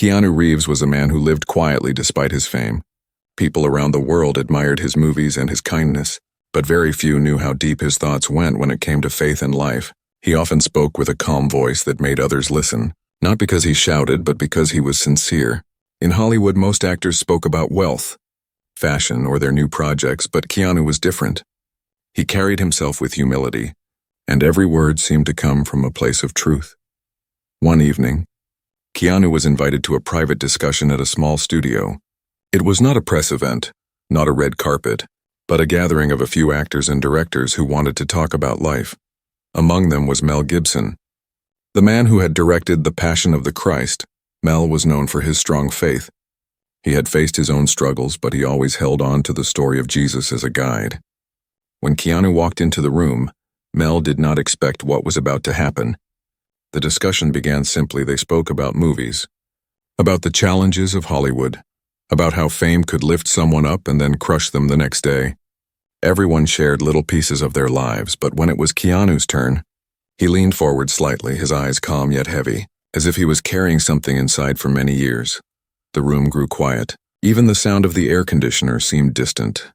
Keanu Reeves was a man who lived quietly despite his fame. People around the world admired his movies and his kindness, but very few knew how deep his thoughts went when it came to faith and life. He often spoke with a calm voice that made others listen, not because he shouted, but because he was sincere. In Hollywood, most actors spoke about wealth, fashion, or their new projects, but Keanu was different. He carried himself with humility, and every word seemed to come from a place of truth. One evening, Keanu was invited to a private discussion at a small studio. It was not a press event, not a red carpet, but a gathering of a few actors and directors who wanted to talk about life. Among them was Mel Gibson. The man who had directed The Passion of the Christ. Mel was known for his strong faith. He had faced his own struggles, but he always held on to the story of Jesus as a guide. When Keanu walked into the room, Mel did not expect what was about to happen. The discussion began simply. They spoke about movies, about the challenges of Hollywood, about how fame could lift someone up and then crush them the next day. Everyone shared little pieces of their lives, but when it was Keanu's turn, he leaned forward slightly, his eyes calm yet heavy, as if he was carrying something inside for many years. The room grew quiet. Even the sound of the air conditioner seemed distant.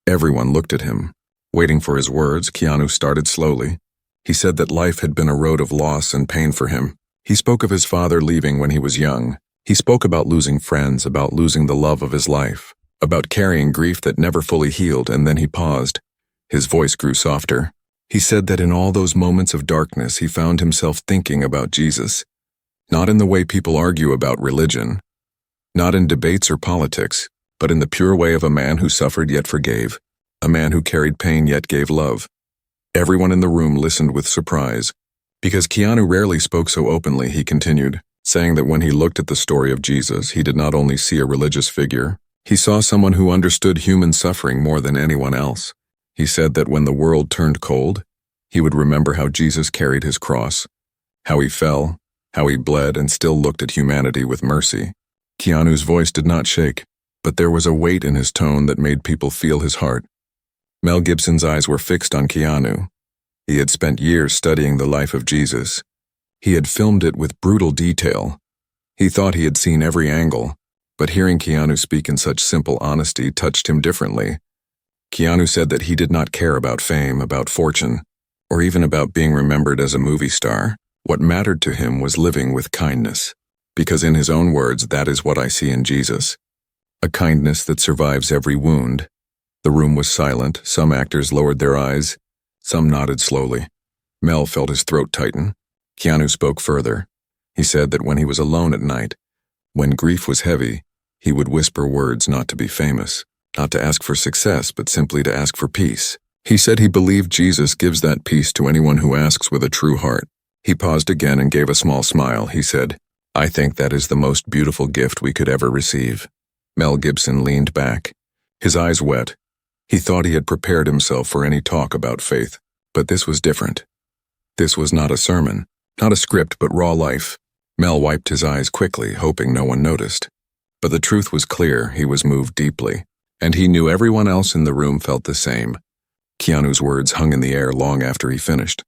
Everyone looked at him. Waiting for his words, Keanu started slowly. He said that life had been a road of loss and pain for him. He spoke of his father leaving when he was young. He spoke about losing friends, about losing the love of his life, about carrying grief that never fully healed, and then he paused. His voice grew softer. He said that in all those moments of darkness he found himself thinking about Jesus. Not in the way people argue about religion, not in debates or politics, but in the pure way of a man who suffered yet forgave, a man who carried pain yet gave love. Everyone in the room listened with surprise. Because Keanu rarely spoke so openly, he continued, saying that when he looked at the story of Jesus, he did not only see a religious figure, he saw someone who understood human suffering more than anyone else. He said that when the world turned cold, he would remember how Jesus carried his cross, how he fell, how he bled, and still looked at humanity with mercy. Keanu's voice did not shake, but there was a weight in his tone that made people feel his heart. Mel Gibson's eyes were fixed on Keanu. He had spent years studying the life of Jesus. He had filmed it with brutal detail. He thought he had seen every angle, but hearing Keanu speak in such simple honesty touched him differently. Keanu said that he did not care about fame, about fortune, or even about being remembered as a movie star. What mattered to him was living with kindness, because in his own words, that is what I see in Jesus. A kindness that survives every wound. The room was silent. Some actors lowered their eyes. Some nodded slowly. Mel felt his throat tighten. Keanu spoke further. He said that when he was alone at night, when grief was heavy, he would whisper words not to be famous, not to ask for success, but simply to ask for peace. He said he believed Jesus gives that peace to anyone who asks with a true heart. He paused again and gave a small smile. He said, "I think that is the most beautiful gift we could ever receive." Mel Gibson leaned back, his eyes wet. He thought he had prepared himself for any talk about faith, but this was different. This was not a sermon, not a script, but raw life. Mel wiped his eyes quickly, hoping no one noticed. But the truth was clear. He was moved deeply, and he knew everyone else in the room felt the same. Keanu's words hung in the air long after he finished.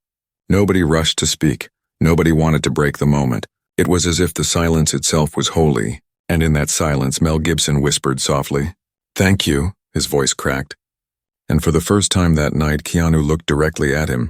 Nobody rushed to speak. Nobody wanted to break the moment. It was as if the silence itself was holy, and in that silence Mel Gibson whispered softly, "Thank you," his voice cracked. And for the first time that night, Keanu looked directly at him,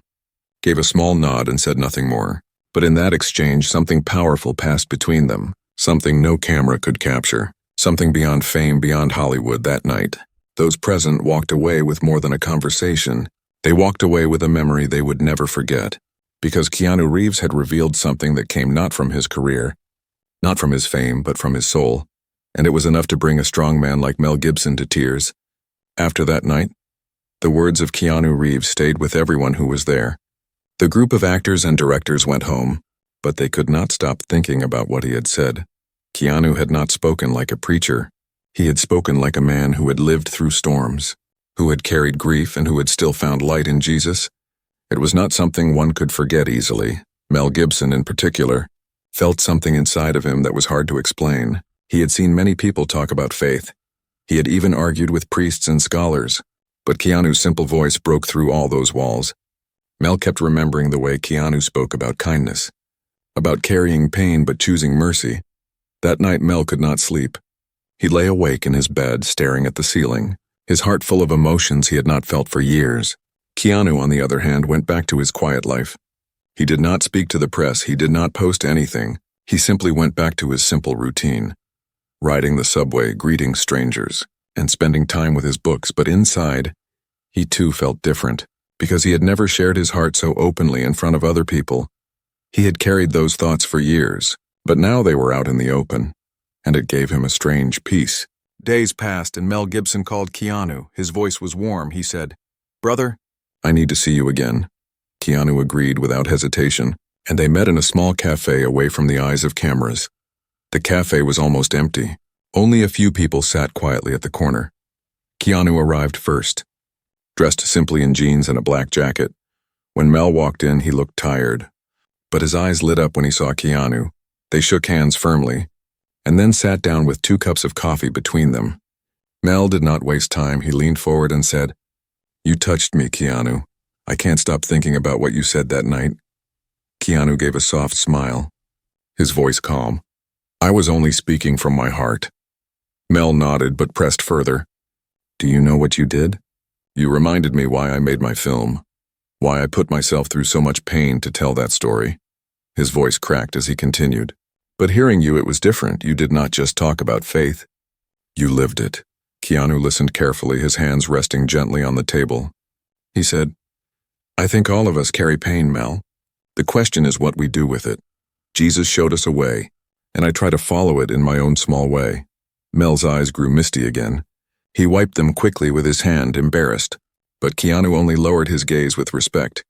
gave a small nod and said nothing more. But in that exchange, something powerful passed between them, something no camera could capture, something beyond fame, beyond Hollywood. That night, those present walked away with more than a conversation. They walked away with a memory they would never forget, because Keanu Reeves had revealed something that came not from his career, not from his fame, but from his soul, and it was enough to bring a strong man like Mel Gibson to tears. After that night, the words of Keanu Reeves stayed with everyone who was there. The group of actors and directors went home, but they could not stop thinking about what he had said. Keanu had not spoken like a preacher. He had spoken like a man who had lived through storms, who had carried grief, and who had still found light in Jesus. It was not something one could forget easily. Mel Gibson, in particular, felt something inside of him that was hard to explain. He had seen many people talk about faith. He had even argued with priests and scholars. But Keanu's simple voice broke through all those walls. Mel kept remembering the way Keanu spoke about kindness, about carrying pain but choosing mercy, That night Mel could not sleep. He lay awake in his bed, staring at the ceiling, his heart full of emotions he had not felt for years. Keanu, on the other hand, went back to his quiet life. He did not speak to the press, he did not post anything. He simply went back to his simple routine. Riding the subway, greeting strangers, and spending time with his books, but inside, he too felt different, because he had never shared his heart so openly in front of other people. He had carried those thoughts for years, but now they were out in the open, and it gave him a strange peace. Days passed and Mel Gibson called Keanu. His voice was warm. He said, "Brother, I need to see you again." Keanu agreed without hesitation, and they met in a small cafe away from the eyes of cameras. The cafe was almost empty. Only a few people sat quietly at the corner. Keanu arrived first, dressed simply in jeans and a black jacket. When Mel walked in, he looked tired, but his eyes lit up when he saw Keanu. They shook hands firmly, and then sat down with 2 cups of coffee between them. Mel did not waste time. He leaned forward and said, "You touched me, Keanu. I can't stop thinking about what you said that night." Keanu gave a soft smile, his voice calm. "I was only speaking from my heart." Mel nodded but pressed further. "Do you know what you did? You reminded me why I made my film, why I put myself through so much pain to tell that story." His voice cracked as he continued. "But hearing you, it was different. You did not just talk about faith. You lived it." Keanu listened carefully, his hands resting gently on the table. He said, "I think all of us carry pain, Mel. The question is what we do with it. Jesus showed us a way, and I try to follow it in my own small way." Mel's eyes grew misty again. He wiped them quickly with his hand, embarrassed, but Keanu only lowered his gaze with respect,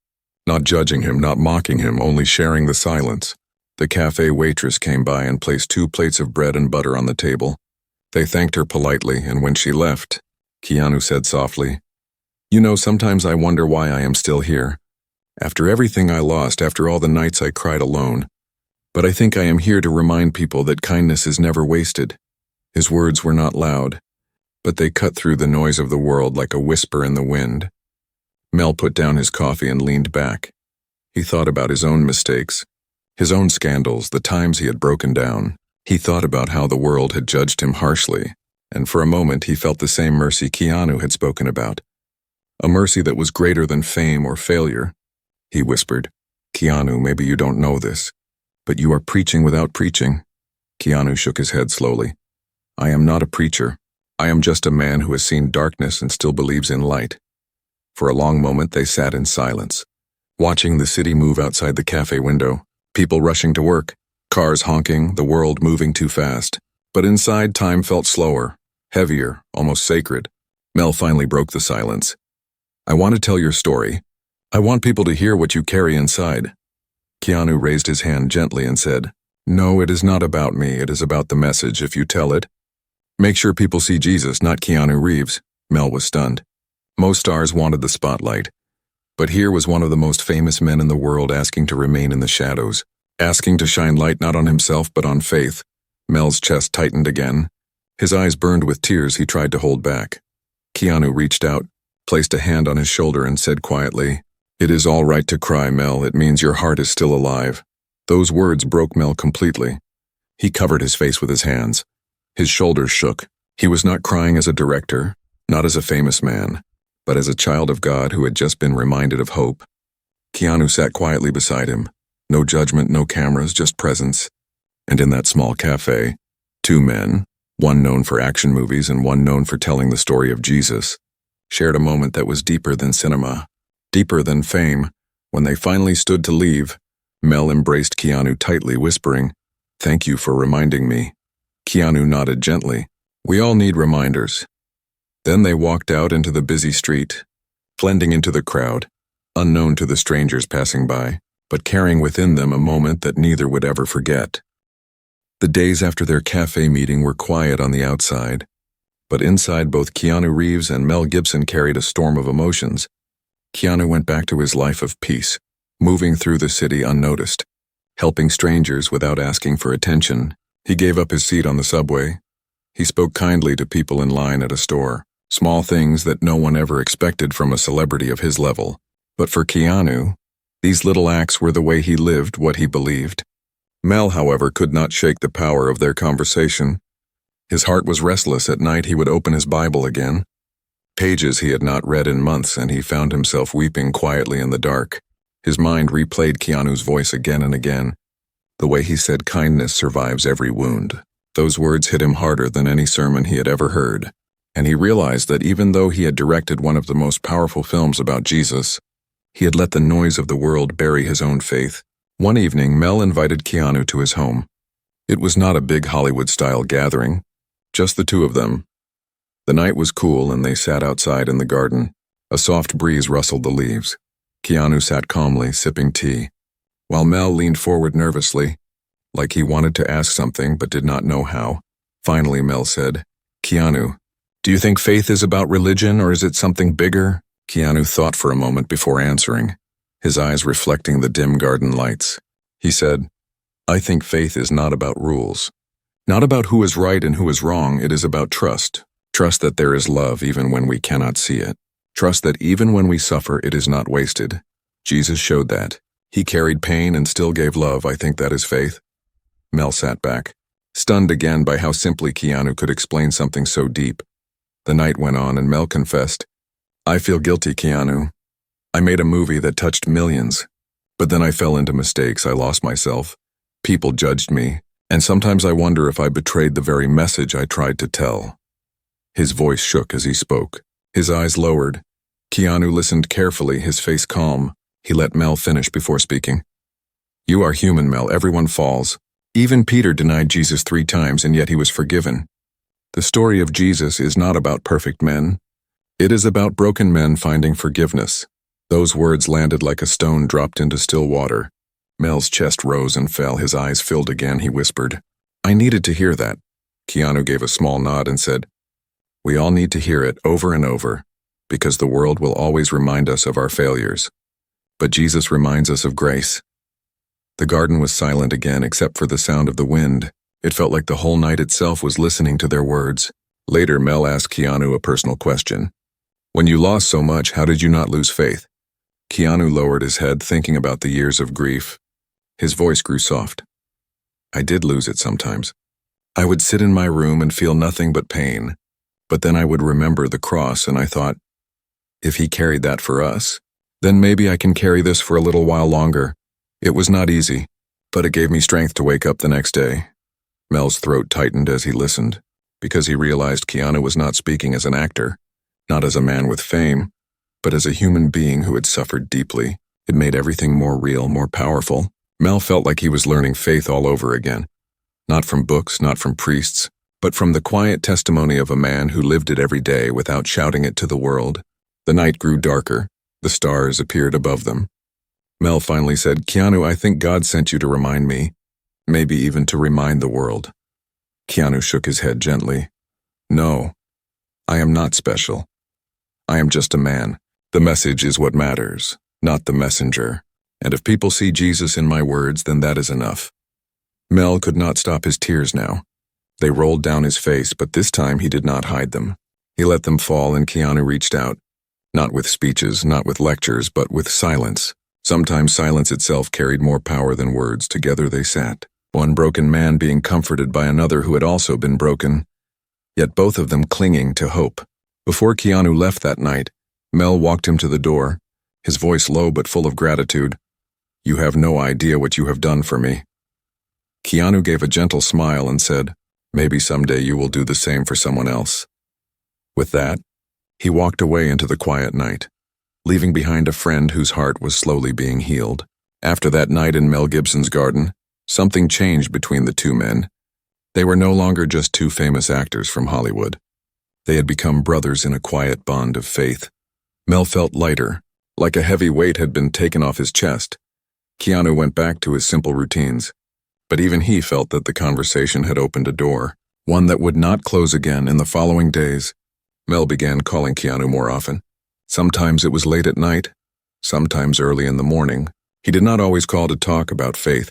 not judging him, not mocking him, only sharing the silence. The cafe waitress came by and placed 2 plates of bread and butter on the table. They thanked her politely, and when she left, Keanu said softly, "You know, sometimes I wonder why I am still here. After everything I lost, after all the nights I cried alone. But I think I am here to remind people that kindness is never wasted." His words were not loud, but they cut through the noise of the world like a whisper in the wind. Mel put down his coffee and leaned back. He thought about his own mistakes, his own scandals, the times he had broken down. He thought about how the world had judged him harshly, and for a moment he felt the same mercy Keanu had spoken about. A mercy that was greater than fame or failure. He whispered, "Keanu, maybe you don't know this, but you are preaching without preaching." Keanu shook his head slowly. "I am not a preacher. I am just a man who has seen darkness and still believes in light." For a long moment they sat in silence, watching the city move outside the cafe window, people rushing to work, cars honking, the world moving too fast. But inside, time felt slower, heavier, almost sacred. Mel finally broke the silence. "I want to tell your story. I want people to hear what you carry inside." Keanu raised his hand gently and said, "No, it is not about me. It is about the message. If you tell it, make sure people see Jesus, not Keanu Reeves." Mel was stunned. Most stars wanted the spotlight, but here was one of the most famous men in the world asking to remain in the shadows, asking to shine light not on himself but on faith. Mel's chest tightened again. His eyes burned with tears he tried to hold back. Keanu reached out, placed a hand on his shoulder and said quietly, "It is all right to cry, Mel. It means your heart is still alive." Those words broke Mel completely. He covered his face with his hands. His shoulders shook. He was not crying as a director, not as a famous man, but as a child of God who had just been reminded of hope. Keanu sat quietly beside him. No judgment, no cameras, just presence. And in that small cafe, 2 men, one known for action movies and one known for telling the story of Jesus, shared a moment that was deeper than cinema, deeper than fame. When they finally stood to leave, Mel embraced Keanu tightly, whispering, "Thank you for reminding me." Keanu nodded gently. "We all need reminders." Then they walked out into the busy street, blending into the crowd, unknown to the strangers passing by, but carrying within them a moment that neither would ever forget. The days after their cafe meeting were quiet on the outside, but inside both Keanu Reeves and Mel Gibson carried a storm of emotions. Keanu went back to his life of peace, moving through the city unnoticed, helping strangers without asking for attention. He gave up his seat on the subway. He spoke kindly to people in line at a store, small things that no one ever expected from a celebrity of his level. But for Keanu, these little acts were the way he lived what he believed. Mel, however, could not shake the power of their conversation. His heart was restless. At night he would open his Bible again. Pages he had not read in months, and he found himself weeping quietly in the dark. His mind replayed Keanu's voice again and again. The way he said, "Kindness survives every wound." Those words hit him harder than any sermon he had ever heard. And he realized that even though he had directed one of the most powerful films about Jesus, he had let the noise of the world bury his own faith. One evening, Mel invited Keanu to his home. It was not a big Hollywood-style gathering, just the two of them. The night was cool and they sat outside in the garden. A soft breeze rustled the leaves. Keanu sat calmly, sipping tea, while Mel leaned forward nervously, like he wanted to ask something but did not know how. Finally, Mel said, "Keanu, do you think faith is about religion or is it something bigger?" Keanu thought for a moment before answering, his eyes reflecting the dim garden lights. He said, "I think faith is not about rules. Not about who is right and who is wrong. It is about trust. Trust that there is love even when we cannot see it. Trust that even when we suffer, it is not wasted. Jesus showed that. He carried pain and still gave love. I think that is faith." Mel sat back, stunned again by how simply Keanu could explain something so deep. The night went on and Mel confessed, "I feel guilty, Keanu. I made a movie that touched millions, but then I fell into mistakes. I lost myself. People judged me, and sometimes I wonder if I betrayed the very message I tried to tell." His voice shook as he spoke. His eyes lowered. Keanu listened carefully, his face calm. He let Mel finish before speaking. "You are human, Mel. Everyone falls. Even Peter denied Jesus 3 times, and yet he was forgiven. The story of Jesus is not about perfect men. It is about broken men finding forgiveness." Those words landed like a stone dropped into still water. Mel's chest rose and fell, his eyes filled again. He whispered, "I needed to hear that." Keanu gave a small nod and said, "We all need to hear it over and over, because the world will always remind us of our failures. But Jesus reminds us of grace." The garden was silent again except for the sound of the wind. It felt like the whole night itself was listening to their words. Later, Mel asked Keanu a personal question. "When you lost so much, how did you not lose faith?" Keanu lowered his head, thinking about the years of grief. His voice grew soft. "I did lose it sometimes. I would sit in my room and feel nothing but pain. But then I would remember the cross and I thought, if he carried that for us, then maybe I can carry this for a little while longer. It was not easy, but it gave me strength to wake up the next day." Mel's throat tightened as he listened, because he realized Keanu was not speaking as an actor, not as a man with fame, but as a human being who had suffered deeply. It made everything more real, more powerful. Mel felt like he was learning faith all over again. Not from books, not from priests, but from the quiet testimony of a man who lived it every day without shouting it to the world. The night grew darker. The stars appeared above them. Mel finally said, "Keanu, I think God sent you to remind me, maybe even to remind the world." Keanu shook his head gently. "No, I am not special. I am just a man. The message is what matters, not the messenger. And if people see Jesus in my words, then that is enough." Mel could not stop his tears now. They rolled down his face, but this time he did not hide them. He let them fall, and Keanu reached out. Not with speeches, not with lectures, but with silence. Sometimes silence itself carried more power than words. Together they sat, one broken man being comforted by another who had also been broken, yet both of them clinging to hope. Before Keanu left that night, Mel walked him to the door, his voice low but full of gratitude. "You have no idea what you have done for me." Keanu gave a gentle smile and said, "Maybe someday you will do the same for someone else." With that, he walked away into the quiet night, leaving behind a friend whose heart was slowly being healed. After that night in Mel Gibson's garden, something changed between the two men. They were no longer just two famous actors from Hollywood. They had become brothers in a quiet bond of faith. Mel felt lighter, like a heavy weight had been taken off his chest. Keanu went back to his simple routines, but even he felt that the conversation had opened a door, one that would not close again. In the following days, Mel began calling Keanu more often. Sometimes it was late at night, sometimes early in the morning. He did not always call to talk about faith.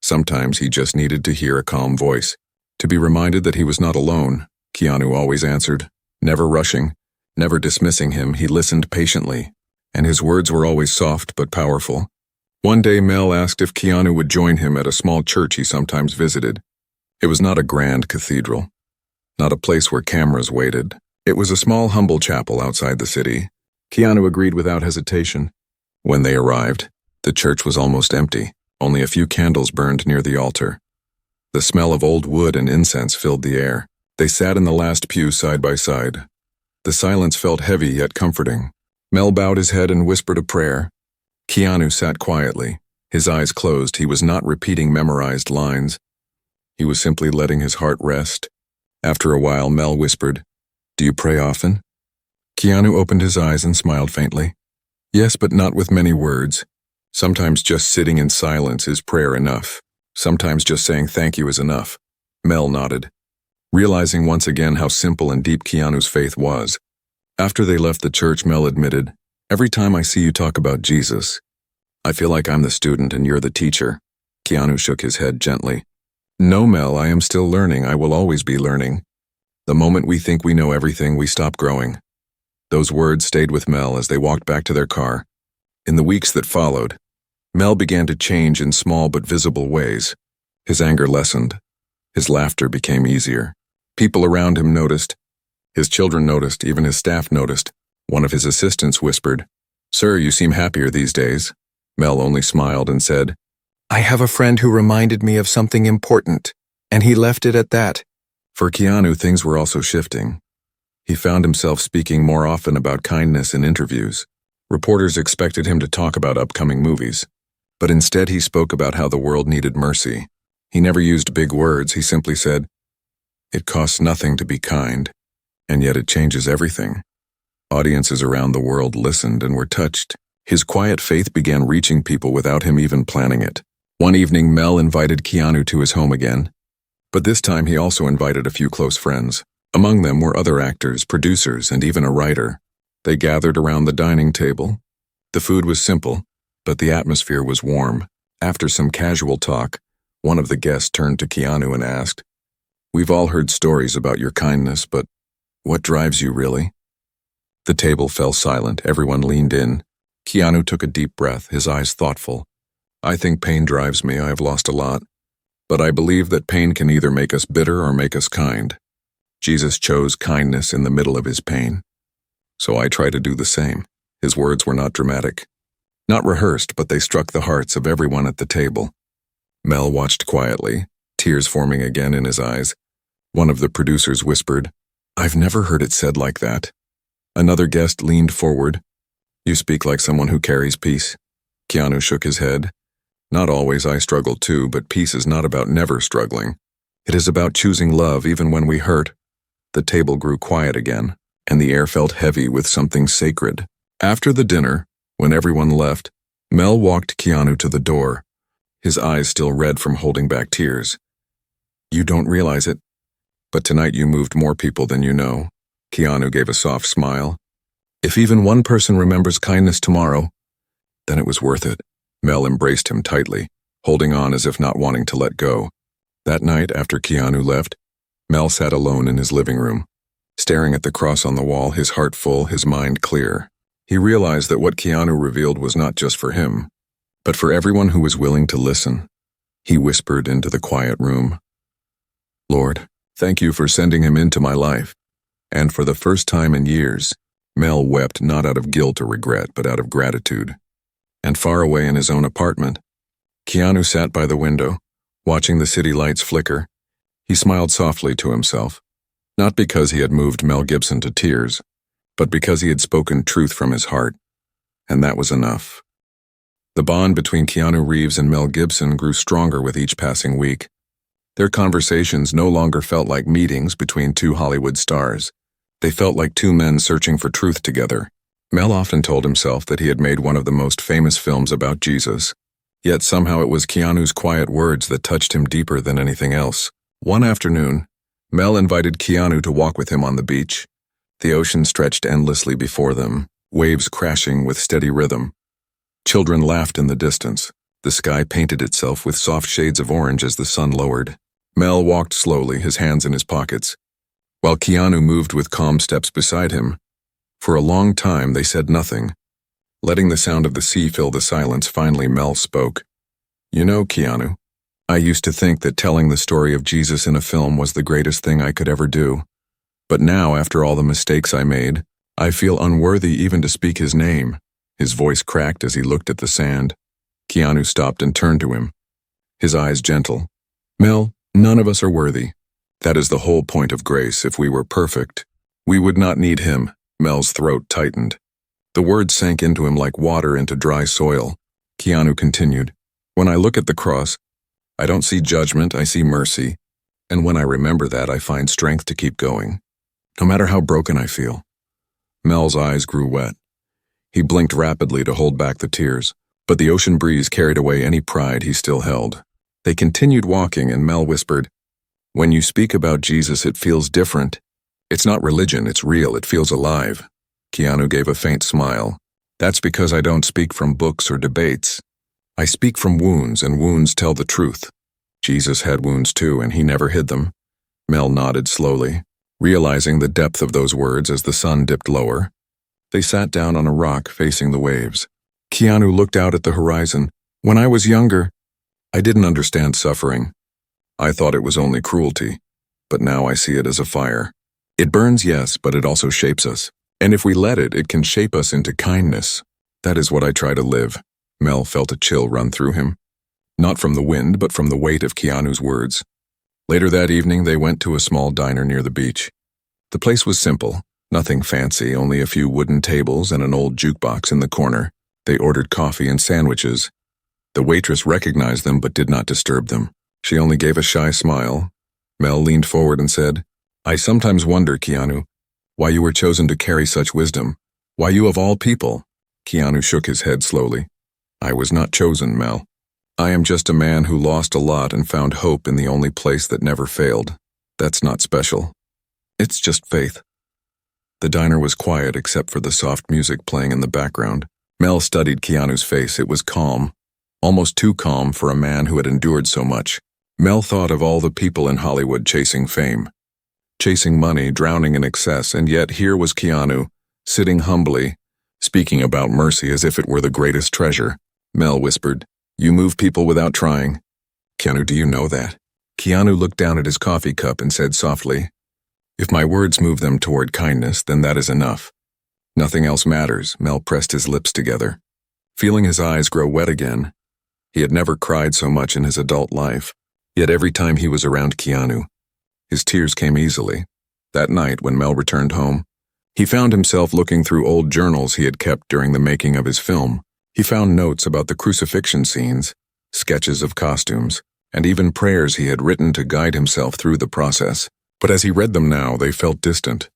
Sometimes he just needed to hear a calm voice, to be reminded that he was not alone. Keanu always answered, never rushing, never dismissing him. He listened patiently, and his words were always soft but powerful. One day Mel asked if Keanu would join him at a small church he sometimes visited. It was not a grand cathedral, not a place where cameras waited. It was a small, humble chapel outside the city. Keanu agreed without hesitation. When they arrived, the church was almost empty. Only a few candles burned near the altar. The smell of old wood and incense filled the air. They sat in the last pew side by side. The silence felt heavy yet comforting. Mel bowed his head and whispered a prayer. Keanu sat quietly, his eyes closed. He was not repeating memorized lines. He was simply letting his heart rest. After a while, Mel whispered, "Do you pray often?" Keanu opened his eyes and smiled faintly. "Yes, but not with many words. Sometimes just sitting in silence is prayer enough. Sometimes just saying thank you is enough." Mel nodded, realizing once again how simple and deep Keanu's faith was. After they left the church, Mel admitted, "Every time I see you talk about Jesus, I feel like I'm the student and you're the teacher." Keanu shook his head gently. "No, Mel, I am still learning. I will always be learning. The moment we think we know everything, we stop growing." Those words stayed with Mel as they walked back to their car. In the weeks that followed, Mel began to change in small but visible ways. His anger lessened. His laughter became easier. People around him noticed. His children noticed, even his staff noticed. One of his assistants whispered, "Sir, you seem happier these days." Mel only smiled and said, "I have a friend who reminded me of something important, and he left it at that." For Keanu, things were also shifting. He found himself speaking more often about kindness in interviews. Reporters expected him to talk about upcoming movies, but instead he spoke about how the world needed mercy. He never used big words. He simply said, "It costs nothing to be kind, and yet it changes everything." Audiences around the world listened and were touched. His quiet faith began reaching people without him even planning it. One evening, Mel invited Keanu to his home again, but this time he also invited a few close friends. Among them were other actors, producers, and even a writer. They gathered around the dining table. The food was simple, but the atmosphere was warm. After some casual talk, one of the guests turned to Keanu and asked, "We've all heard stories about your kindness, but what drives you really?" The table fell silent. Everyone leaned in. Keanu took a deep breath, his eyes thoughtful. "I think pain drives me. I have lost a lot. But I believe that pain can either make us bitter or make us kind. Jesus chose kindness in the middle of his pain. So I try to do the same." His words were not dramatic, not rehearsed, but they struck the hearts of everyone at the table. Mel watched quietly, tears forming again in his eyes. One of the producers whispered, "I've never heard it said like that." Another guest leaned forward. "You speak like someone who carries peace." Keanu shook his head. "Not always. I struggle too, but peace is not about never struggling. It is about choosing love even when we hurt." The table grew quiet again, and the air felt heavy with something sacred. After the dinner, when everyone left, Mel walked Keanu to the door, his eyes still red from holding back tears. "You don't realize it, but tonight you moved more people than you know." Keanu gave a soft smile. "If even one person remembers kindness tomorrow, then it was worth it." Mel embraced him tightly, holding on as if not wanting to let go. That night, after Keanu left, Mel sat alone in his living room, staring at the cross on the wall, his heart full, his mind clear. He realized that what Keanu revealed was not just for him, but for everyone who was willing to listen. He whispered into the quiet room, "Lord, thank you for sending him into my life." And for the first time in years, Mel wept not out of guilt or regret, but out of gratitude. And far away in his own apartment, Keanu sat by the window, watching the city lights flicker. He smiled softly to himself, not because he had moved Mel Gibson to tears, but because he had spoken truth from his heart, and that was enough. The bond between Keanu Reeves and Mel Gibson grew stronger with each passing week. Their conversations no longer felt like meetings between two Hollywood stars. They felt like two men searching for truth together. Mel often told himself that he had made one of the most famous films about Jesus, yet somehow it was Keanu's quiet words that touched him deeper than anything else. One afternoon, Mel invited Keanu to walk with him on the beach. The ocean stretched endlessly before them, waves crashing with steady rhythm. Children laughed in the distance. The sky painted itself with soft shades of orange as the sun lowered. Mel walked slowly, his hands in his pockets, while Keanu moved with calm steps beside him. For a long time they said nothing, Letting the sound of the sea fill the silence, finally Mel spoke. You know, Keanu, I used to think that telling the story of Jesus in a film was the greatest thing I could ever do. But now, after all the mistakes I made, I feel unworthy even to speak his name. His voice cracked as he looked at the sand. Keanu stopped and turned to him, his eyes gentle. Mel, none of us are worthy. That is the whole point of grace. If we were perfect, we would not need him. Mel's throat tightened. The words sank into him like water into dry soil. Keanu continued, When I look at the cross, I don't see judgment, I see mercy. And when I remember that, I find strength to keep going, no matter how broken I feel. Mel's eyes grew wet. He blinked rapidly to hold back the tears, but the ocean breeze carried away any pride he still held. They continued walking, and Mel whispered, When you speak about Jesus, it feels different. It's not religion, it's real, it feels alive. Keanu gave a faint smile. That's because I don't speak from books or debates. I speak from wounds, and wounds tell the truth. Jesus had wounds too, and he never hid them. Mel nodded slowly, realizing the depth of those words as the sun dipped lower. They sat down on a rock facing the waves. Keanu looked out at the horizon. When I was younger, I didn't understand suffering. I thought it was only cruelty, but now I see it as a fire. It burns, yes, but it also shapes us. And if we let it, it can shape us into kindness. That is what I try to live. Mel felt a chill run through him. Not from the wind, but from the weight of Keanu's words. Later that evening, they went to a small diner near the beach. The place was simple, nothing fancy, only a few wooden tables and an old jukebox in the corner. They ordered coffee and sandwiches. The waitress recognized them but did not disturb them. She only gave a shy smile. Mel leaned forward and said, I sometimes wonder, Keanu, why you were chosen to carry such wisdom. Why you of all people? Keanu shook his head slowly. I was not chosen, Mel. I am just a man who lost a lot and found hope in the only place that never failed. That's not special. It's just faith. The diner was quiet except for the soft music playing in the background. Mel studied Keanu's face. It was calm, almost too calm for a man who had endured so much. Mel thought of all the people in Hollywood chasing fame, chasing money, drowning in excess, and yet here was Keanu, sitting humbly, speaking about mercy as if it were the greatest treasure. Mel whispered, You move people without trying. Keanu, do you know that? Keanu looked down at his coffee cup and said softly, If my words move them toward kindness, then that is enough. Nothing else matters. Mel pressed his lips together, feeling his eyes grow wet again. He had never cried so much in his adult life, yet every time he was around Keanu, his tears came easily. That night, when Mel returned home, he found himself looking through old journals he had kept during the making of his film. He found notes about the crucifixion scenes, sketches of costumes, and even prayers he had written to guide himself through the process. But as he read them now, they felt distant,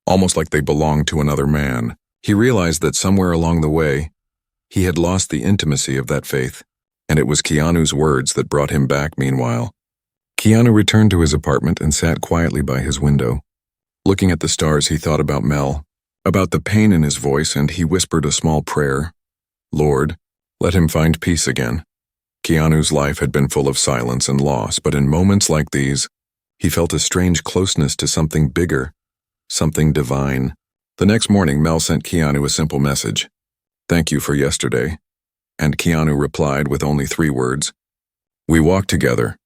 almost like they belonged to another man. He realized that somewhere along the way, he had lost the intimacy of that faith, and it was Keanu's words that brought him back meanwhile. Keanu returned to his apartment and sat quietly by his window. Looking at the stars, he thought about Mel, about the pain in his voice, and he whispered a small prayer. Lord, let him find peace again. Keanu's life had been full of silence and loss, but in moments like these, he felt a strange closeness to something bigger, something divine. The next morning, Mel sent Keanu a simple message. Thank you for yesterday. And Keanu replied with only 3 words. We walked together.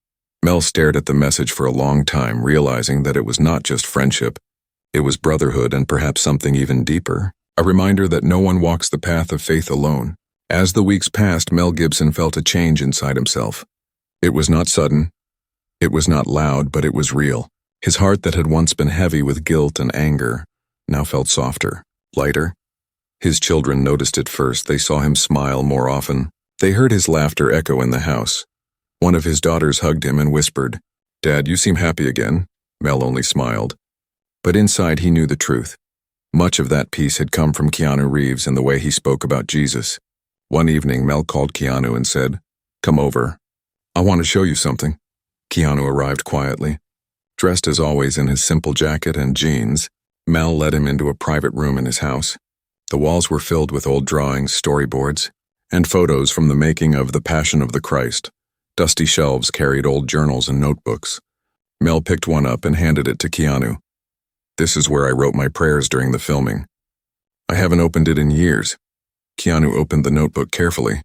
Mel stared at the message for a long time, realizing that it was not just friendship. It was brotherhood and perhaps something even deeper. A reminder that no one walks the path of faith alone. As the weeks passed, Mel Gibson felt a change inside himself. It was not sudden. It was not loud, but it was real. His heart that had once been heavy with guilt and anger now felt softer, lighter. His children noticed it first. They saw him smile more often. They heard his laughter echo in the house. One of his daughters hugged him and whispered, Dad, you seem happy again. Mel only smiled. But inside he knew the truth. Much of that peace had come from Keanu Reeves and the way he spoke about Jesus. One evening, Mel called Keanu and said, Come over. I want to show you something. Keanu arrived quietly. Dressed as always in his simple jacket and jeans, Mel led him into a private room in his house. The walls were filled with old drawings, storyboards, and photos from the making of The Passion of the Christ. Dusty shelves carried old journals and notebooks. Mel picked one up and handed it to Keanu. This is where I wrote my prayers during the filming. I haven't opened it in years. Keanu opened the notebook carefully.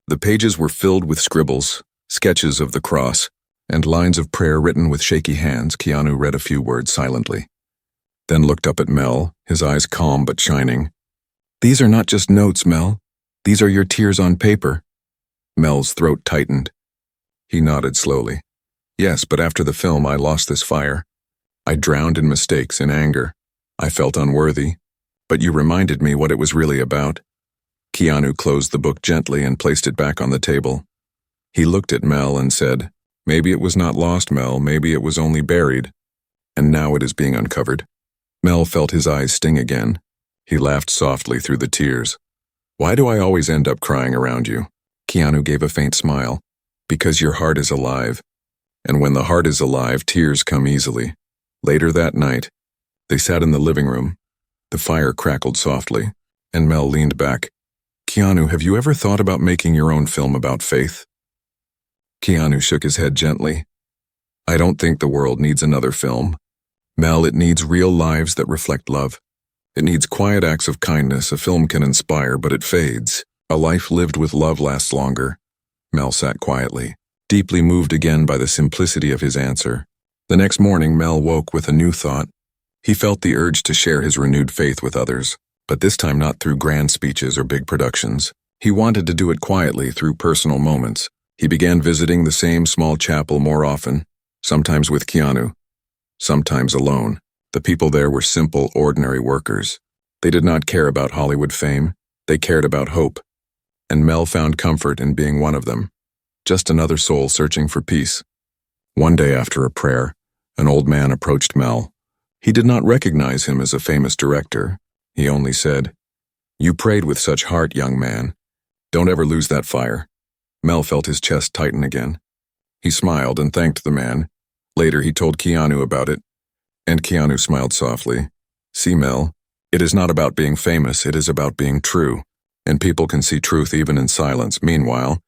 The pages were filled with scribbles, sketches of the cross, and lines of prayer written with shaky hands. Keanu read a few words silently, then looked up at Mel, his eyes calm but shining. "These are not just notes, Mel. These are your tears on paper." Mel's throat tightened. He nodded slowly. "Yes, but after the film I lost this fire. I drowned in mistakes, in anger. I felt unworthy. But you reminded me what it was really about." Keanu closed the book gently and placed it back on the table. He looked at Mel and said, "Maybe it was not lost, Mel. Maybe it was only buried. And now it is being uncovered." Mel felt his eyes sting again. He laughed softly through the tears. "Why do I always end up crying around you?" Keanu gave a faint smile. "Because your heart is alive. And when the heart is alive, tears come easily." Later that night, they sat in the living room. The fire crackled softly, and Mel leaned back. "Keanu, have you ever thought about making your own film about faith?" Keanu shook his head gently. "I don't think the world needs another film. Mel, it needs real lives that reflect love. It needs quiet acts of kindness. A film can inspire, but it fades. A life lived with love lasts longer." Mel sat quietly, deeply moved again by the simplicity of his answer. The next morning, Mel woke with a new thought. He felt the urge to share his renewed faith with others, but this time not through grand speeches or big productions. He wanted to do it quietly through personal moments. He began visiting the same small chapel more often, sometimes with Keanu, sometimes alone. The people there were simple, ordinary workers. They did not care about Hollywood fame. They cared about hope. And Mel found comfort in being one of them, just another soul searching for peace. One day after a prayer, an old man approached Mel. He did not recognize him as a famous director. He only said, "You prayed with such heart, young man. Don't ever lose that fire." Mel felt his chest tighten again. He smiled and thanked the man. Later he told Keanu about it, and Keanu smiled softly. "See, Mel, it is not about being famous, it is about being true, and people can see truth even in silence." Meanwhile,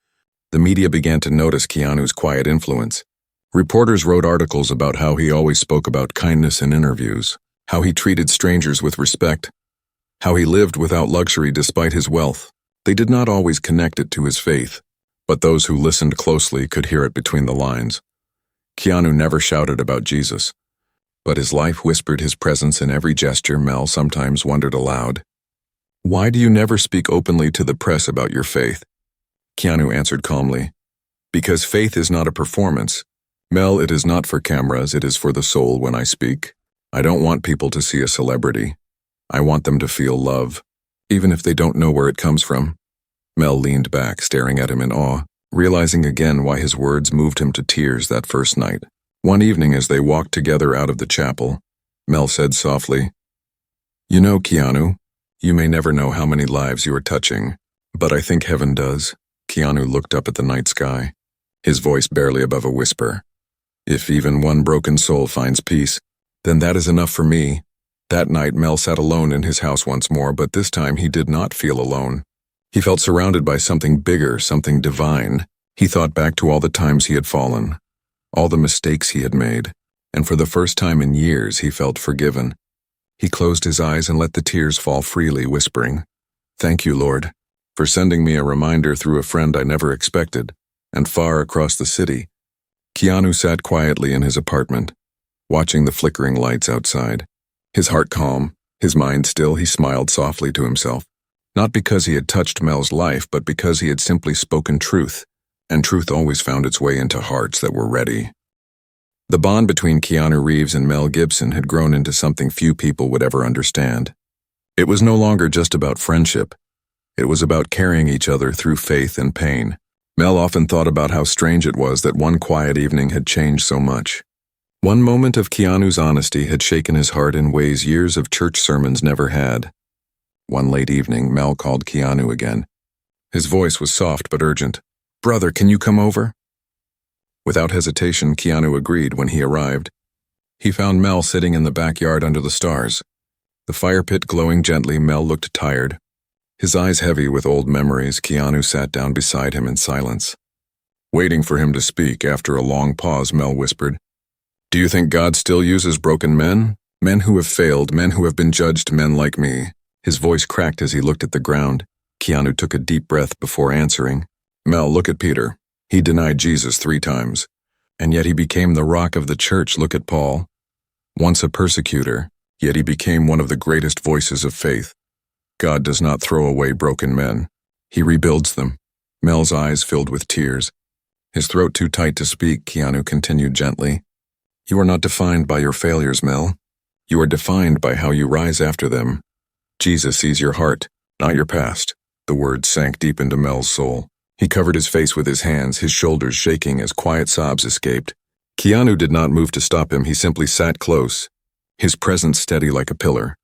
the media began to notice Keanu's quiet influence. Reporters wrote articles about how he always spoke about kindness in interviews, how he treated strangers with respect, how he lived without luxury despite his wealth. They did not always connect it to his faith, but those who listened closely could hear it between the lines. Keanu never shouted about Jesus, but his life whispered his presence in every gesture. Mel sometimes wondered aloud, "Why do you never speak openly to the press about your faith?" Keanu answered calmly, "Because faith is not a performance. Mel, it is not for cameras, it is for the soul when I speak. I don't want people to see a celebrity. I want them to feel love, even if they don't know where it comes from." Mel leaned back, staring at him in awe, realizing again why his words moved him to tears that first night. One evening as they walked together out of the chapel, Mel said softly, "You know, Keanu, you may never know how many lives you are touching, but I think heaven does." Keanu looked up at the night sky, his voice barely above a whisper. "If even one broken soul finds peace, then that is enough for me." That night Mel sat alone in his house once more, but this time he did not feel alone. He felt surrounded by something bigger, something divine. He thought back to all the times he had fallen, all the mistakes he had made, and for the first time in years he felt forgiven. He closed his eyes and let the tears fall freely, whispering, "Thank you, Lord, for sending me a reminder through a friend I never expected, and far across the city." Keanu sat quietly in his apartment, watching the flickering lights outside. His heart calm, his mind still, he smiled softly to himself. Not because he had touched Mel's life, but because he had simply spoken truth, and truth always found its way into hearts that were ready. The bond between Keanu Reeves and Mel Gibson had grown into something few people would ever understand. It was no longer just about friendship. It was about carrying each other through faith and pain. Mel often thought about how strange it was that one quiet evening had changed so much. One moment of Keanu's honesty had shaken his heart in ways years of church sermons never had. One late evening, Mel called Keanu again. His voice was soft but urgent. "Brother, can you come over?" Without hesitation, Keanu agreed. When he arrived, he found Mel sitting in the backyard under the stars. The fire pit glowing gently. Mel looked tired, his eyes heavy with old memories. Keanu sat down beside him in silence. Waiting for him to speak, after a long pause, Mel whispered, "Do you think God still uses broken men? Men who have failed, men who have been judged, men like me?" His voice cracked as he looked at the ground. Keanu took a deep breath before answering. Mel, look at Peter. He denied Jesus 3 times. And yet he became the rock of the church. Look at Paul. Once a persecutor, yet he became one of the greatest voices of faith. God does not throw away broken men. He rebuilds them. Mel's eyes filled with tears. His throat too tight to speak, Keanu continued gently. You are not defined by your failures, Mel. You are defined by how you rise after them. Jesus sees your heart, not your past. The words sank deep into Mel's soul. He covered his face with his hands, his shoulders shaking as quiet sobs escaped. Keanu did not move to stop him. He simply sat close, his presence steady like a pillar.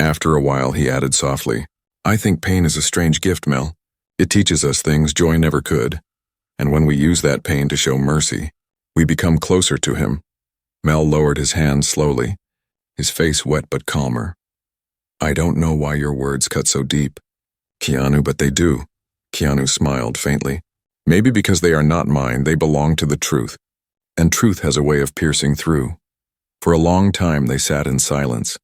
After a while, he added softly, I think pain is a strange gift, Mel. It teaches us things joy never could. And when we use that pain to show mercy, we become closer to him. Mel lowered his hands slowly, his face wet but calmer. I don't know why your words cut so deep, Keanu, but they do. Keanu smiled faintly. Maybe because they are not mine, they belong to the truth. And truth has a way of piercing through. For a long time they sat in silence,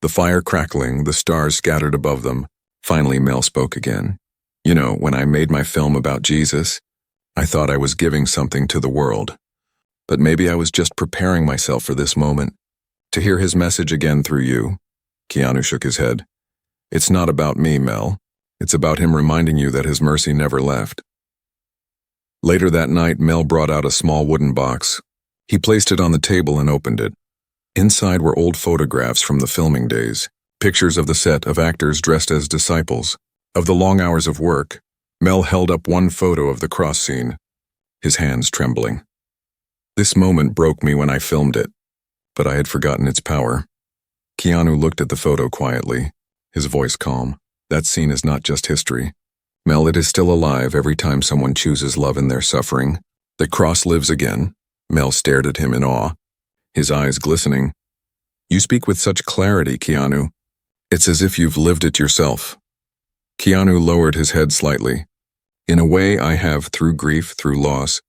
the fire crackling, the stars scattered above them. Finally Mel spoke again. You know, when I made my film about Jesus, I thought I was giving something to the world. But maybe I was just preparing myself for this moment, to hear his message again through you. Keanu shook his head. It's not about me, Mel. It's about him reminding you that his mercy never left. Later that night, Mel brought out a small wooden box. He placed it on the table and opened it. Inside were old photographs from the filming days, pictures of the set, of actors dressed as disciples, of the long hours of work. Mel held up one photo of the cross scene, his hands trembling. This moment broke me when I filmed it, but I had forgotten its power. Keanu looked at the photo quietly, his voice calm. That scene is not just history. Mel, it is still alive every time someone chooses love in their suffering. The cross lives again. Mel stared at him in awe, his eyes glistening. You speak with such clarity, Keanu. It's as if you've lived it yourself. Keanu lowered his head slightly. In a way, I have, through grief, through loss,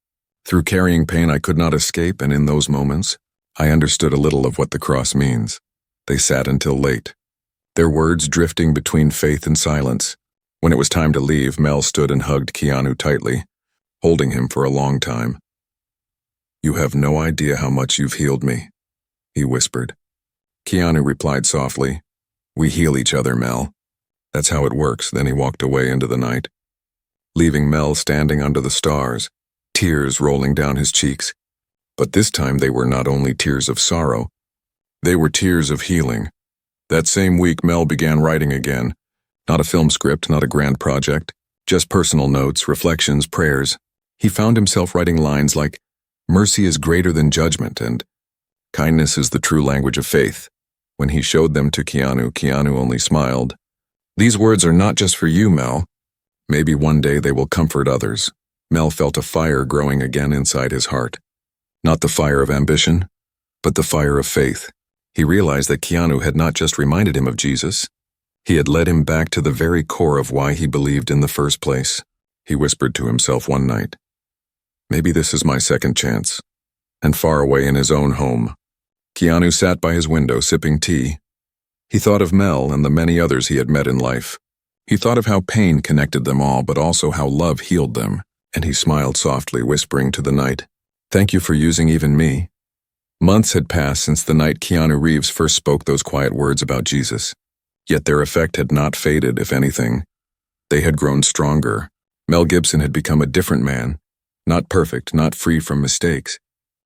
through carrying pain I could not escape, and in those moments, I understood a little of what the cross means. They sat until late, their words drifting between faith and silence. When it was time to leave, Mel stood and hugged Keanu tightly, holding him for a long time. You have no idea how much you've healed me, he whispered. Keanu replied softly, We heal each other, Mel. That's how it works. Then he walked away into the night, leaving Mel standing under the stars, tears rolling down his cheeks. But this time they were not only tears of sorrow, they were tears of healing. That same week, Mel began writing again. Not a film script, not a grand project, just personal notes, reflections, prayers. He found himself writing lines like, Mercy is greater than judgment, and kindness is the true language of faith. When he showed them to Keanu, Keanu only smiled. These words are not just for you, Mel. Maybe one day they will comfort others. Mel felt a fire growing again inside his heart. Not the fire of ambition, but the fire of faith. He realized that Keanu had not just reminded him of Jesus, he had led him back to the very core of why he believed in the first place. He whispered to himself one night, Maybe this is my second chance. And far away in his own home, Keanu sat by his window sipping tea. He thought of Mel and the many others he had met in life. He thought of how pain connected them all, but also how love healed them, and he smiled softly, whispering to the night, Thank you for using even me. Months had passed since the night Keanu Reeves first spoke those quiet words about Jesus. Yet their effect had not faded, if anything. They had grown stronger. Mel Gibson had become a different man, not perfect, not free from mistakes,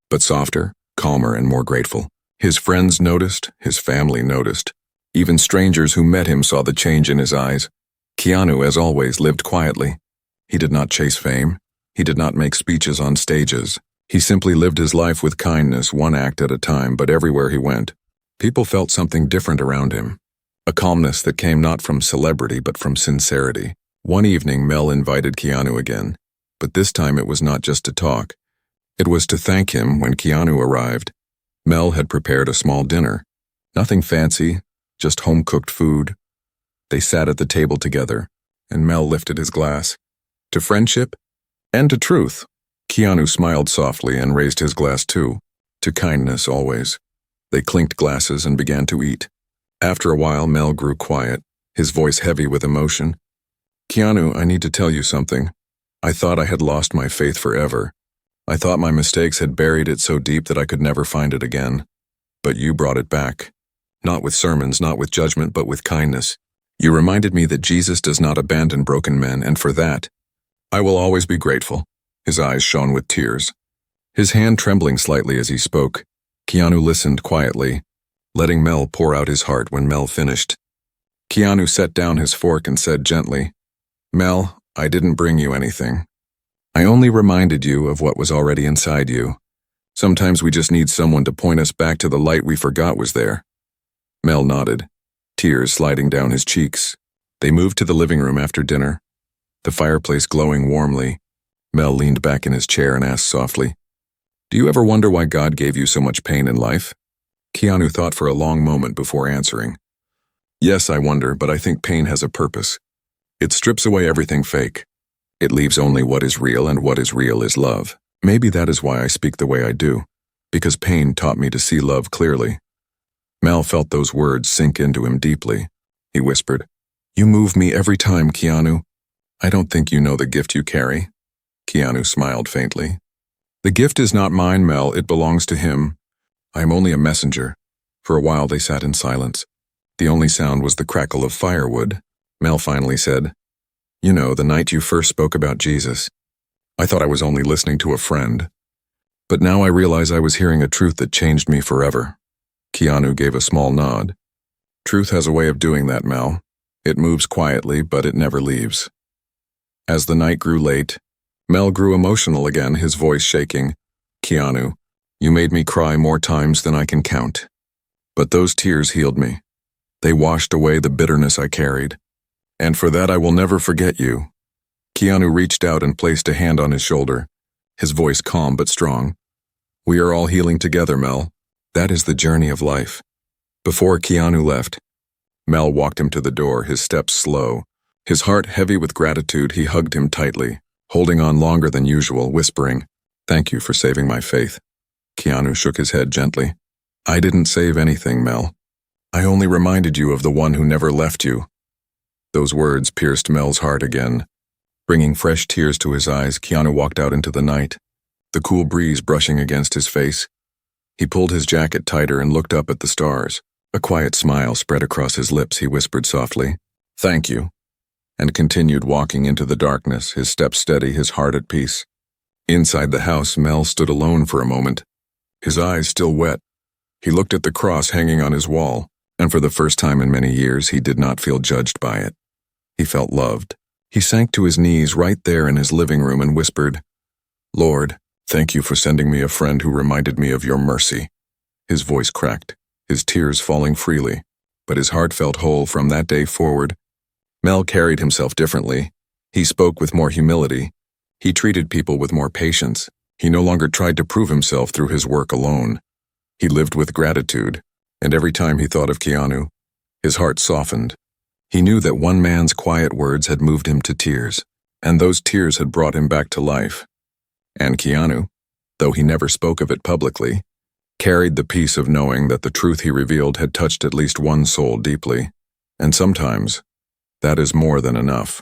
but softer, calmer, and more grateful. His friends noticed, his family noticed. Even strangers who met him saw the change in his eyes. Keanu, as always, lived quietly. He did not chase fame. He did not make speeches on stages. He simply lived his life with kindness, one act at a time, but everywhere he went, people felt something different around him. A calmness that came not from celebrity, but from sincerity. One evening, Mel invited Keanu again, but this time it was not just to talk. It was to thank him. When Keanu arrived, Mel had prepared a small dinner. Nothing fancy, just home-cooked food. They sat at the table together, and Mel lifted his glass. To friendship and to truth. Keanu smiled softly and raised his glass too. To kindness always. They clinked glasses and began to eat. After a while, Mel grew quiet, his voice heavy with emotion. Keanu, I need to tell you something. I thought I had lost my faith forever. I thought my mistakes had buried it so deep that I could never find it again. But you brought it back. Not with sermons, not with judgment, but with kindness. You reminded me that Jesus does not abandon broken men, and for that, I will always be grateful. His eyes shone with tears. His hand trembling slightly as he spoke, Keanu listened quietly, letting Mel pour out his heart when Mel finished. Keanu set down his fork and said gently, "Mel, I didn't bring you anything. I only reminded you of what was already inside you. Sometimes we just need someone to point us back to the light we forgot was there." Mel nodded, tears sliding down his cheeks. They moved to the living room after dinner, the fireplace glowing warmly. Mel leaned back in his chair and asked softly, "Do you ever wonder why God gave you so much pain in life?" Keanu thought for a long moment before answering. "Yes, I wonder, but I think pain has a purpose. It strips away everything fake. It leaves only what is real, and what is real is love. Maybe that is why I speak the way I do, because pain taught me to see love clearly." Mel felt those words sink into him deeply. He whispered, "You move me every time, Keanu. I don't think you know the gift you carry." Keanu smiled faintly. "The gift is not mine, Mel, it belongs to him. I am only a messenger." For a while they sat in silence. The only sound was the crackle of firewood. Mel finally said, "You know, the night you first spoke about Jesus, I thought I was only listening to a friend. But now I realize I was hearing a truth that changed me forever." Keanu gave a small nod. "Truth has a way of doing that, Mel. It moves quietly, but it never leaves." As the night grew late, Mel grew emotional again, his voice shaking. "Keanu, you made me cry more times than I can count. But those tears healed me. They washed away the bitterness I carried. And for that I will never forget you." Keanu reached out and placed a hand on his shoulder, his voice calm but strong. "We are all healing together, Mel. That is the journey of life." Before Keanu left, Mel walked him to the door, his steps slow. His heart heavy with gratitude, he hugged him tightly, holding on longer than usual, whispering, "Thank you for saving my faith." Keanu shook his head gently. "I didn't save anything, Mel. I only reminded you of the one who never left you." Those words pierced Mel's heart again. Bringing fresh tears to his eyes, Keanu walked out into the night, the cool breeze brushing against his face. He pulled his jacket tighter and looked up at the stars. A quiet smile spread across his lips. He whispered softly, "Thank you," and continued walking into the darkness, his steps steady, his heart at peace. Inside the house, Mel stood alone for a moment, his eyes still wet. He looked at the cross hanging on his wall, and for the first time in many years, he did not feel judged by it. He felt loved. He sank to his knees right there in his living room and whispered, "Lord, thank you for sending me a friend who reminded me of your mercy." His voice cracked, his tears falling freely, but his heart felt whole from that day forward. Mel carried himself differently. He spoke with more humility. He treated people with more patience. He no longer tried to prove himself through his work alone. He lived with gratitude, and every time he thought of Keanu, his heart softened. He knew that one man's quiet words had moved him to tears, and those tears had brought him back to life. And Keanu, though he never spoke of it publicly, carried the peace of knowing that the truth he revealed had touched at least one soul deeply. And sometimes, that is more than enough.